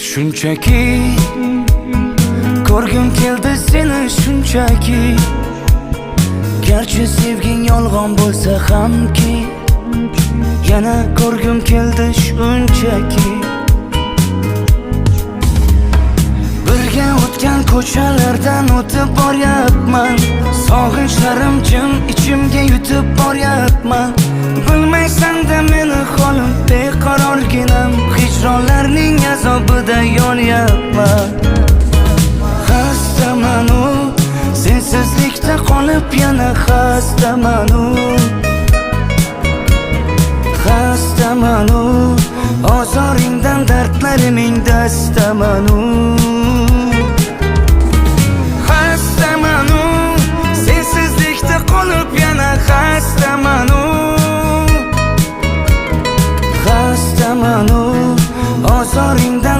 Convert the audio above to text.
Shunchaki ko'rgim keldi seni shunchaki. Garchi sevging yolg'on bo'lsa hamki, yana ko'rgim keldi shunchaki. Birga o'tgan ko'chalardan o'tib boryapman, sog'inchlarim jim ichimga yutib boryapman. Bilmaysan-da meni holim beqarorginam, hijronlarning azobida yonyapman. Xastaman-u, sensizlikda qolib yana xastaman-u. Xastaman-u, ozoringdan dardlariming dastaman-u.